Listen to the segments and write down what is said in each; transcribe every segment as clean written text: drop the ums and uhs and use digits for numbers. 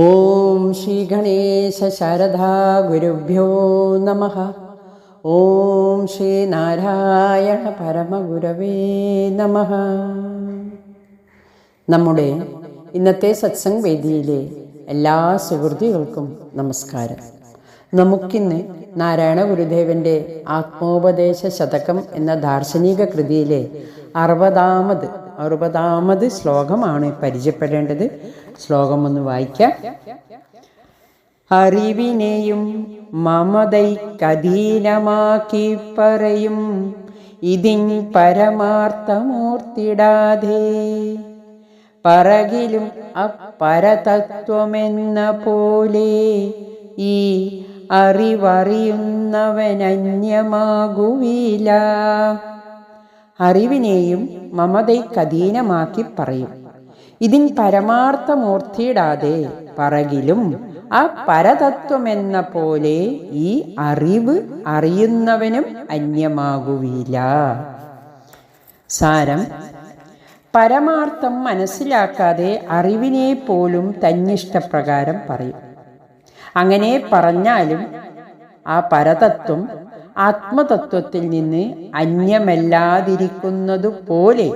ഓം ശ്രീ ഗണേശ ശാരദാ ഗുരുഭ്യോ നമഃ. ഓം ശ്രീ നാരായണ പരമഗുരവേ നമഃ. നമ്മുടെ ഇന്നത്തെ സത്സംഗ് വേദിയിലെ എല്ലാ സുഹൃത്തുക്കൾക്കും നമസ്കാരം. നമുക്കിന്ന് നാരായണ ഗുരുദേവൻ്റെ ആത്മോപദേശ ശതകം എന്ന ദാർശനിക കൃതിയിലെ അറുപതാമത് ശ്ലോകമാണ് പരിചയപ്പെടേണ്ടത്. ശ്ലോകം ഒന്ന് വായിക്കാം. അറിവിനെയും മമതയ്ക്കധീനമാക്കി പറയും ഇതിൻ പരമാർത്ഥമൂർത്തിടാതെ പറകിലും അപരതത്വമെന്ന പോലെ ഈ അറിവറിയുന്നവനന്യമാകുവില്ല. അറിവിനെയും മമതയ്ക്കധീനമാക്കി പറയും ഇതിൻ പരമാർത്ഥമൂർത്തിയിടാതെ പറകിലും ആ പരതത്വമെന്ന പോലെ ഈ അറിവ് അറിയുന്നവനും അന്യമാകുവില്ല. സാരം: പരമാർത്ഥം മനസ്സിലാക്കാതെ അറിവിനെ പോലും തന്നിഷ്ടപ്രകാരം പറയും. അങ്ങനെ പറഞ്ഞാലും ആ പരതത്വം ആത്മതത്വത്തിൽ നിന്ന് അന്യമല്ലാതിരിക്കുന്നതുപോലെ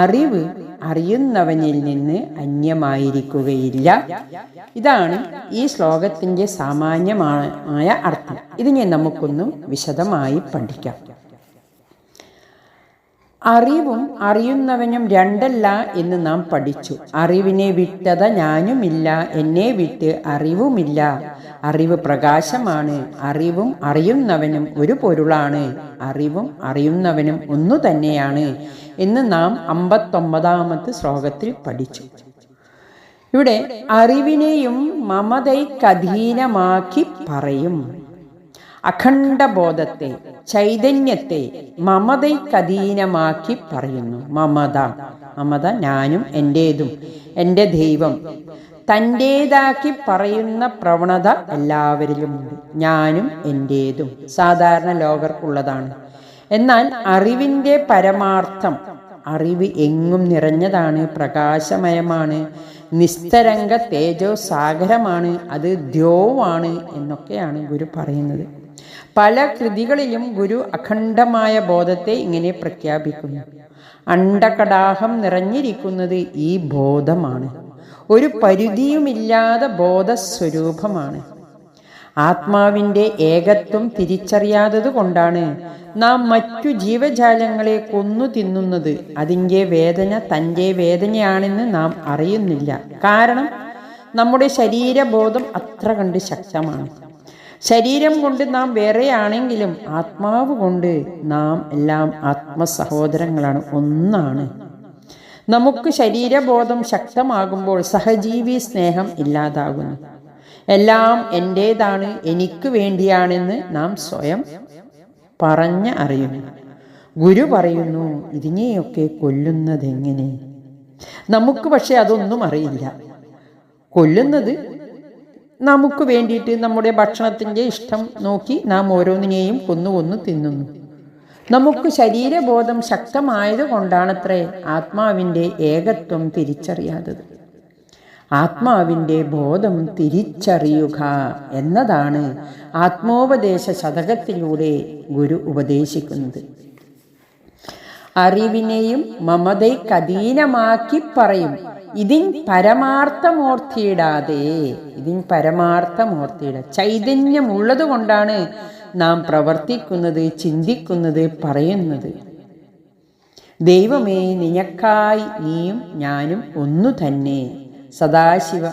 അറിവ് അറിയുന്നവനിൽ നിന്ന് അന്യമായിരിക്കുകയില്ല. ഇതാണ് ഈ ശ്ലോകത്തിൻ്റെ സാമാന്യമായ അർത്ഥം. ഇതിനെ നമുക്കൊന്ന് വിശദമായി പഠിക്കാം. അറിവും അറിയുന്നവനും രണ്ടല്ല എന്ന് നാം പഠിച്ചു. അറിവിനെ വിട്ടത ഞാനുമില്ല, എന്നെ വിട്ട് അറിവുമില്ല. അറിവ് പ്രകാശമാണ്, അറിവും അറിയുന്നവനും ഒരു പൊരുളാണ്, അറിവും അറിയുന്നവനും ഒന്നു തന്നെയാണ് എന്ന് നാം 59-ാമത്തെ ശ്ലോകത്തിൽ പഠിച്ചു. ഇവിടെ അറിവിനെയും മമതയ്ക്കധീനമാക്കി പറയും. അഖണ്ഡബോധത്തെ, ചൈതന്യത്തെ മമതയ്ക്കധീനമാക്കി പറയുന്നു. മമത ഞാനും എൻ്റേതും എൻ്റെ ദൈവം തൻ്റേതാക്കി പറയുന്ന പ്രവണത എല്ലാവരിലുമുണ്ട്. ഞാനും എൻ്റേതും സാധാരണ ലോകർക്കുള്ളതാണ്. എന്നാൽ അറിവിൻ്റെ പരമാർത്ഥം, അറിവ് എങ്ങും നിറഞ്ഞതാണ്, പ്രകാശമയമാണ്, നിസ്തരംഗ തേജോ സാഗരമാണ്, അത് ദ്യോവാണ് എന്നൊക്കെയാണ് ഗുരു പറയുന്നത്. പല കൃതികളിലും ഗുരു അഖണ്ഡമായ ബോധത്തെ ഇങ്ങനെ പ്രഖ്യാപിക്കുന്നു. അണ്ടകടാഹം നിറഞ്ഞിരിക്കുന്നത് ഈ ബോധമാണ്. ഒരു പരിധിയുമില്ലാതെ ബോധസ്വരൂപമാണ്. ആത്മാവിൻ്റെ ഏകത്വം തിരിച്ചറിയാത്തത് കൊണ്ടാണ് നാം മറ്റു ജീവജാലങ്ങളെ കൊന്നു തിന്നുന്നത്. അതിൻ്റെ വേദന തൻ്റെ വേദനയാണെന്ന് നാം അറിയുന്നില്ല. കാരണം നമ്മുടെ ശരീരബോധം അത്ര കണ്ട് ശക്തമാണ്. ശരീരം കൊണ്ട് നാം വേറെയാണെങ്കിലും ആത്മാവ് കൊണ്ട് നാം എല്ലാം ആത്മസഹോദരങ്ങളാണ്, ഒന്നാണ്. നമുക്ക് ശരീരബോധം ശക്തമാകുമ്പോൾ സഹജീവി സ്നേഹം ഇല്ലാതാകുന്നു. എല്ലാം എൻ്റേതാണ്, എനിക്ക് വേണ്ടിയാണെന്ന് നാം സ്വയം പറഞ്ഞ് അറിയുന്നു. ഗുരു പറയുന്നു, ഇതിനെയൊക്കെ കൊല്ലുന്നതെങ്ങനെ? നമുക്ക് പക്ഷെ അതൊന്നും അറിയില്ല. കൊല്ലുന്നത് നമുക്ക് വേണ്ടിയിട്ട് നമ്മുടെ ഭക്ഷണത്തിൻ്റെ ഇഷ്ടം നോക്കി നാം ഓരോന്നിനെയും കൊന്നു തിന്നുന്നു. നമുക്ക് ശരീരബോധം ശക്തമായത് കൊണ്ടാണത്രേ ആത്മാവിൻ്റെ ഏകത്വം തിരിച്ചറിയാത്തത്. ആത്മാവിൻ്റെ ബോധം തിരിച്ചറിയുക എന്നതാണ് ആത്മോപദേശ ശതകത്തിലൂടെ ഗുരു ഉപദേശിക്കുന്നത്. അറിവിനെയും മമതയ്ക്കധീനമാക്കി പറയും ഇതിൻ പരമാർത്ഥമൂർത്തിയിടാതെ. ചൈതന്യമുള്ളത് കൊണ്ടാണ് നാം പ്രവർത്തിക്കുന്നത്, ചിന്തിക്കുന്നത്, പറയുന്നത്. ദൈവമേ, നിനക്കായി നീയും ഞാനും ഒന്നു തന്നെ സദാശിവ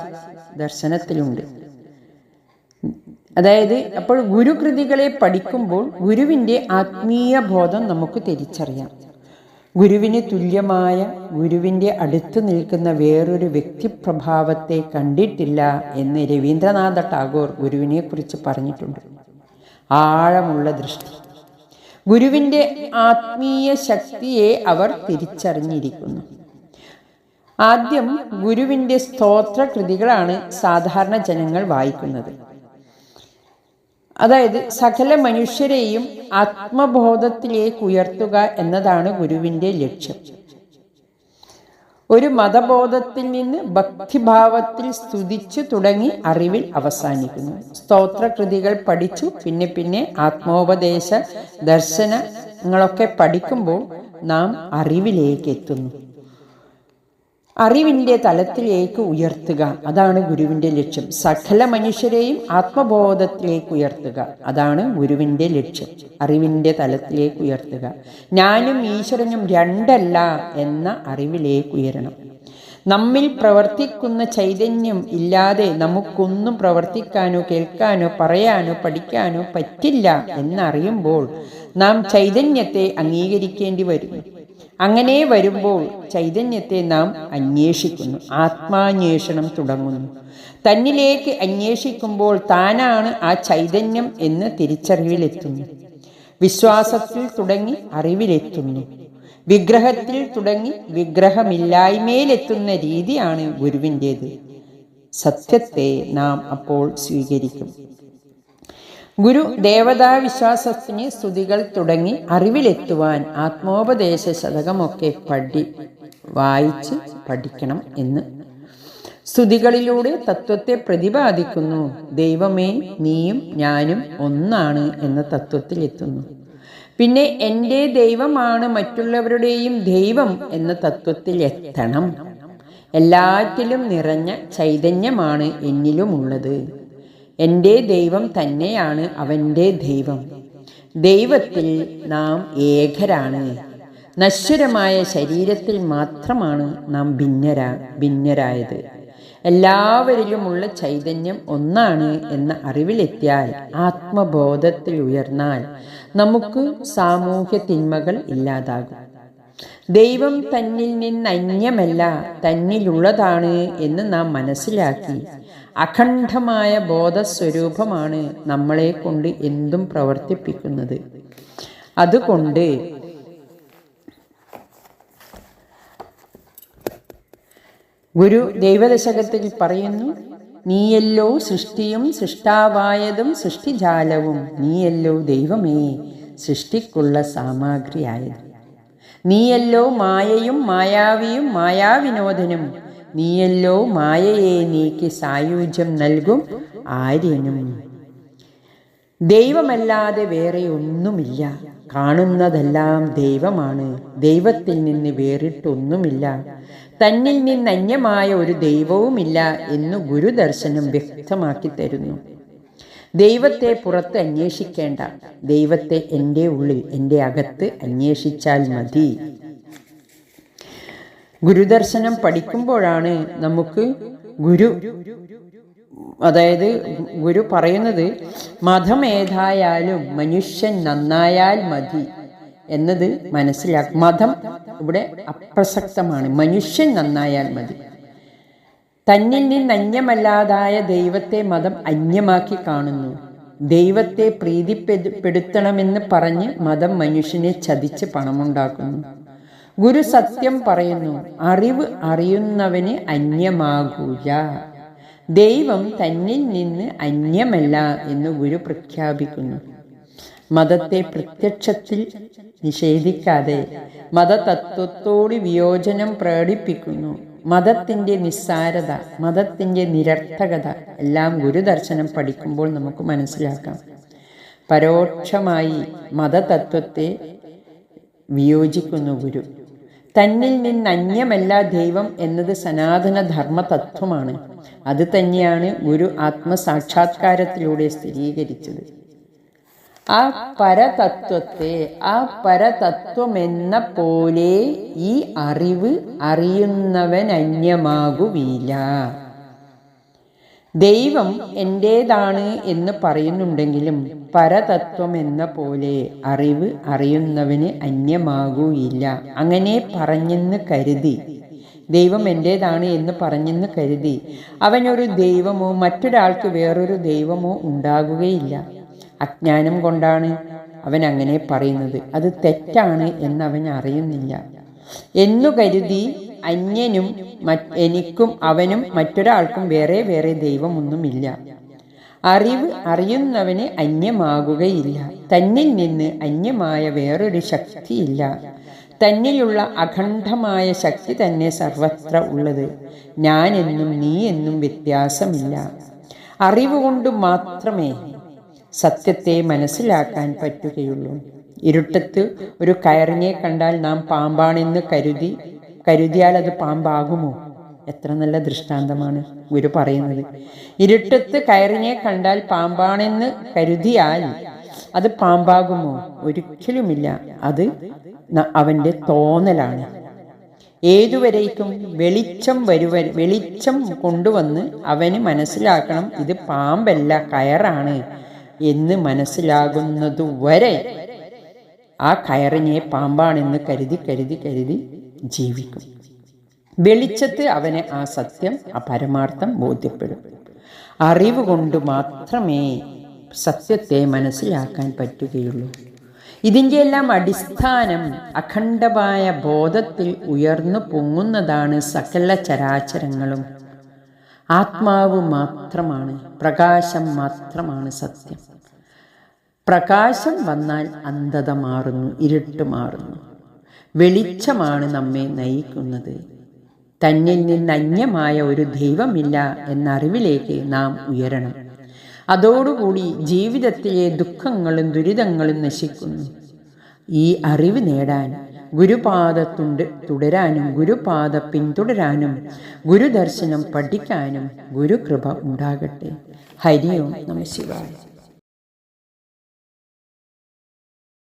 ദർശനത്തിലുണ്ട്. അതായത് അപ്പോൾ ഗുരുകൃതികളെ പഠിക്കുമ്പോൾ ഗുരുവിൻ്റെ ആത്മീയ ബോധം നമുക്ക് തിരിച്ചറിയാം. ഗുരുവിന് തുല്യമായ, ഗുരുവിൻ്റെ അടുത്ത് നിൽക്കുന്ന വേറൊരു വ്യക്തിപ്രഭാവത്തെ കണ്ടിട്ടില്ല എന്ന് രവീന്ദ്രനാഥ ടാഗോർ ഗുരുവിനെ കുറിച്ച് പറഞ്ഞിട്ടുണ്ട്. ആഴമുള്ള ദൃഷ്ടി. ഗുരുവിൻ്റെ ആത്മീയ ശക്തിയെ അവർ തിരിച്ചറിഞ്ഞിരിക്കുന്നു. ആദ്യം ഗുരുവിൻ്റെ സ്തോത്രകൃതികളാണ് സാധാരണ ജനങ്ങൾ വായിക്കുന്നത്. അതായത് സകല മനുഷ്യരെയും ആത്മബോധത്തിലേക്ക് ഉയർത്തുക എന്നതാണ് ഗുരുവിൻ്റെ ലക്ഷ്യം. ഒരു മതബോധത്തിൽ നിന്ന് ഭക്തിഭാവത്തിൽ സ്തുതിച്ചു തുടങ്ങി അറിവിൽ അവസാനിക്കുന്നു. സ്തോത്രകൃതികൾ പഠിച്ചു പിന്നെ പിന്നെ ആത്മോപദേശ ദർശനങ്ങളൊക്കെ പഠിക്കുമ്പോൾ നാം അറിവിലേക്ക് എത്തുന്നു. അറിവിൻ്റെ തലത്തിലേക്ക് ഉയർത്തുക, അതാണ് ഗുരുവിൻ്റെ ലക്ഷ്യം. സകല മനുഷ്യരെയും ആത്മബോധത്തിലേക്ക് ഉയർത്തുക, അതാണ് ഗുരുവിൻ്റെ ലക്ഷ്യം. അറിവിൻ്റെ തലത്തിലേക്ക് ഉയർത്തുക. ഞാനും ഈശ്വരനും രണ്ടല്ല എന്ന അറിവിലേക്ക് ഉയരണം. നമ്മിൽ പ്രവർത്തിക്കുന്ന ചൈതന്യം ഇല്ലാതെ നമുക്കൊന്നും പ്രവർത്തിക്കാനോ കേൾക്കാനോ പറയാനോ പഠിക്കാനോ പറ്റില്ല എന്നറിയുമ്പോൾ നാം ചൈതന്യത്തെ അംഗീകരിക്കേണ്ടി വരുന്നു. അങ്ങനെ വരുമ്പോൾ ചൈതന്യത്തെ നാം അന്വേഷിക്കുന്നു, ആത്മാന്വേഷണം തുടങ്ങുന്നു. തന്നിലേക്ക് അന്വേഷിക്കുമ്പോൾ താനാണ് ആ ചൈതന്യം എന്ന് തിരിച്ചറിവിലെത്തുന്നു. വിശ്വാസത്തിൽ തുടങ്ങി അറിവിലെത്തുന്നു. വിഗ്രഹത്തിൽ തുടങ്ങി വിഗ്രഹമില്ലായ്മയിലെത്തുന്ന രീതിയാണ് ഗുരുവിൻ്റേത്. സത്യത്തെ നാം അപ്പോൾ സ്വീകരിക്കും. ഗുരു ദേവതാവിശ്വാസത്തിന് സ്തുതികൾ തുടങ്ങി അറിവിലെത്തുവാൻ ആത്മോപദേശ ശതകമൊക്കെ വായിച്ച് പഠിക്കണം എന്ന്. സ്തുതികളിലൂടെ തത്വത്തെ പ്രതിപാദിക്കുന്നു. ദൈവമേ, നീയും ഞാനും ഒന്നാണ് എന്ന തത്വത്തിലെത്തുന്നു. പിന്നെ എൻ്റെ ദൈവമാണ് മറ്റുള്ളവരുടെയും ദൈവം എന്ന തത്വത്തിൽ എത്തണം. എല്ലാറ്റിലും നിറഞ്ഞ ചൈതന്യമാണ് എന്നിലുമുള്ളത്. എൻ്റെ ദൈവം തന്നെയാണ് അവൻ്റെ ദൈവം. ദൈവത്തിൽ നാം ഏകരാണ്. നശ്വരമായ ശരീരത്തിൽ മാത്രമാണ് നാം ഭിന്നരായത്. എല്ലാവരിലുമുള്ള ചൈതന്യം ഒന്നാണ് എന്ന അറിവിലെത്തിയാൽ, ആത്മബോധത്തിൽ ഉയർന്നാൽ നമുക്ക് സാമൂഹ്യ തിന്മകൾ ഇല്ലാതാകും. ദൈവം തന്നിൽ നിന്ന് അന്യമല്ല, തന്നിലുള്ളതാണ് എന്ന് നാം മനസ്സിലാക്കി അഖണ്ഡമായ ബോധസ്വരൂപമാണ് നമ്മളെ കൊണ്ട് എന്തും പ്രവർത്തിപ്പിക്കുന്നത്. അതുകൊണ്ട് ഗുരു ദൈവദശകത്തിൽ പറയുന്നു, നീയല്ലോ സൃഷ്ടിയും സൃഷ്ടാവായതും സൃഷ്ടിജാലവും, നീയല്ലോ ദൈവമേ സൃഷ്ടിക്കുള്ള സാമഗ്രിയായത്. നീയല്ലോ മായയും മായാവിയും മായാവിനോദനും, നീയല്ലോ മായയെ നീക്കി സായുജ്യം നൽകും ആര്യനും. ദൈവമല്ലാതെ വേറെ ഒന്നുമില്ല. കാണുന്നതെല്ലാം ദൈവമാണ്. ദൈവത്തിൽ നിന്ന് വേറിട്ടൊന്നുമില്ല. തന്നിൽ നിന്ന് അന്യമായ ഒരു ദൈവവുമില്ല എന്ന് ഗുരുദർശനം വ്യക്തമാക്കി തരുന്നു. ദൈവത്തെ പുറത്ത് അന്വേഷിക്കേണ്ട, ദൈവത്തെ എൻ്റെ ഉള്ളിൽ, എൻ്റെ അകത്ത് അന്വേഷിച്ചാൽ മതി. ഗുരുദർശനം പഠിക്കുമ്പോഴാണ് നമുക്ക് ഗുരു പറയുന്നത്, മതമേതായാലും മനുഷ്യൻ നന്നായാൽ മതി എന്നത് മനസ്സിലാക്കും. മതം ഇവിടെ അപ്രസക്തമാണ്. മനുഷ്യൻ നന്നായാൽ മതി. തന്നിൽ നിന്ന് അന്യമല്ലാതായ ദൈവത്തെ മതം അന്യമാക്കി കാണുന്നു. ദൈവത്തെ പ്രീതിപ്പെടുത്തണമെന്ന് പറഞ്ഞ് മതം മനുഷ്യനെ ചതിച്ച് പണമുണ്ടാക്കുന്നു. ഗുരു സത്യം പറയുന്നു, അറിവ് അറിയുന്നവന് അന്യമാകൂല. ദൈവം തന്നിൽ നിന്ന് അന്യമല്ല എന്ന് ഗുരു പ്രഖ്യാപിക്കുന്നു. മതത്തെ പ്രത്യക്ഷത്തിൽ നിഷേധിക്കാതെ മതതത്വത്തോട് വിയോജനം പ്രകടിപ്പിക്കുന്നു. മതത്തിൻ്റെ നിസ്സാരത, മതത്തിൻ്റെ നിരർത്ഥകത എല്ലാം ഗുരുദർശനം പഠിക്കുമ്പോൾ നമുക്ക് മനസ്സിലാക്കാം. പരോക്ഷമായി മതതത്വത്തെ വിയോജിക്കുന്നു ഗുരു. തന്നിൽ നിന്ന് അന്യമല്ല ദൈവം എന്നത് സനാതന ധർമ്മ തത്വമാണ്. അത് തന്നെയാണ് ഗുരു ആത്മസാക്ഷാത്കാരത്തിലൂടെ സ്ഥിരീകരിച്ചത്. ആ പരതത്വമെന്ന പോലെ ഈ അറിവ് അറിയുന്നവൻ അന്യമാകുകയില്ല. ദൈവം എൻ്റേതാണ് എന്ന് പറയുന്നുണ്ടെങ്കിലും പരതത്വം എന്ന പോലെ അറിവ് അറിയുന്നവന് അന്യമാകുകയില്ല. അങ്ങനെ പറഞ്ഞെന്ന് കരുതി, ദൈവം എൻ്റേതാണ് എന്ന് പറഞ്ഞെന്ന് കരുതി അവനൊരു ദൈവമോ മറ്റൊരാൾക്ക് വേറൊരു ദൈവമോ ഉണ്ടാകുകയില്ല. അജ്ഞാനം കൊണ്ടാണ് അവൻ അങ്ങനെ പറയുന്നത്. അത് തെറ്റാണ് എന്നവൻ അറിയുന്നില്ല എന്നു കരുതി അന്യനും എനിക്കും അവനും മറ്റൊരാൾക്കും വേറെ വേറെ ദൈവമൊന്നുമില്ല. അറിവ് അറിയുന്നവന് അന്യമാകുകയില്ല. തന്നിൽ നിന്ന് അന്യമായ വേറൊരു ശക്തിയില്ല. തന്നിലുള്ള അഖണ്ഡമായ ശക്തി തന്നെ സർവത്ര ഉള്ളത്. ഞാൻ എന്നും നീ എന്നും വ്യത്യാസമില്ല. അറിവുകൊണ്ട് മാത്രമേ സത്യത്തെ മനസ്സിലാക്കാൻ പറ്റുകയുള്ളൂ. ഇരുട്ടത്ത് ഒരു കയറിനെ കണ്ടാൽ നാം പാമ്പാണെന്ന് കരുതിയാൽ അത് പാമ്പാകുമോ? എത്ര നല്ല ദൃഷ്ടാന്തമാണ് ഗുരു പറയുന്നത്. ഇരുട്ടത്ത് കയറിനെ കണ്ടാൽ പാമ്പാണെന്ന് കരുതിയാൽ അത് പാമ്പാകുമോ? ഒരിക്കലുമില്ല. അത് അവൻ്റെ തോന്നലാണ്. ഏതുവരേക്കും വെളിച്ചം കൊണ്ടുവന്ന് അവന് മനസ്സിലാക്കണം ഇത് പാമ്പല്ല കയറാണ് എന്ന് മനസ്സിലാകുന്നതുവരെ ആ കയറിനെ പാമ്പാണെന്ന് കരുതി ജീവിക്കും. വെളിച്ചത്ത് അവന് ആ സത്യം, ആ പരമാർത്ഥം ബോധ്യപ്പെടും. അറിവ് കൊണ്ട് മാത്രമേ സത്യത്തെ മനസ്സിലാക്കാൻ പറ്റുകയുള്ളൂ. ഇതിൻ്റെ എല്ലാം അടിസ്ഥാനം അഖണ്ഡമായ ബോധത്തിൽ ഉയർന്നു പൊങ്ങുന്നതാണ് സകല ചരാചരങ്ങളും. ആത്മാവ് മാത്രമാണ്, പ്രകാശം മാത്രമാണ് സത്യം. പ്രകാശം വന്നാൽ അന്ധത മാറുന്നു, ഇരുട്ട് മാറുന്നു. വെളിച്ചമാണ് നമ്മെ നയിക്കുന്നത്. തന്നിൽ നിന്ന് അന്യമായ ഒരു ദൈവമില്ല എന്ന അറിവിലേക്ക് നാം ഉയരണം. അതോടുകൂടി ജീവിതത്തിലെ ദുഃഖങ്ങളും ദുരിതങ്ങളും നശിക്കുന്നു. ഈ അറിവ് നേടാൻ ഗുരുപാദ തുടരാനും ഗുരുപാദ പിന്തുടരാനും ഗുരുദർശനം പഠിക്കാനും ഗുരുകൃപ ഉണ്ടാകട്ടെ. ഹരി ഓം നമഃ ശിവായ.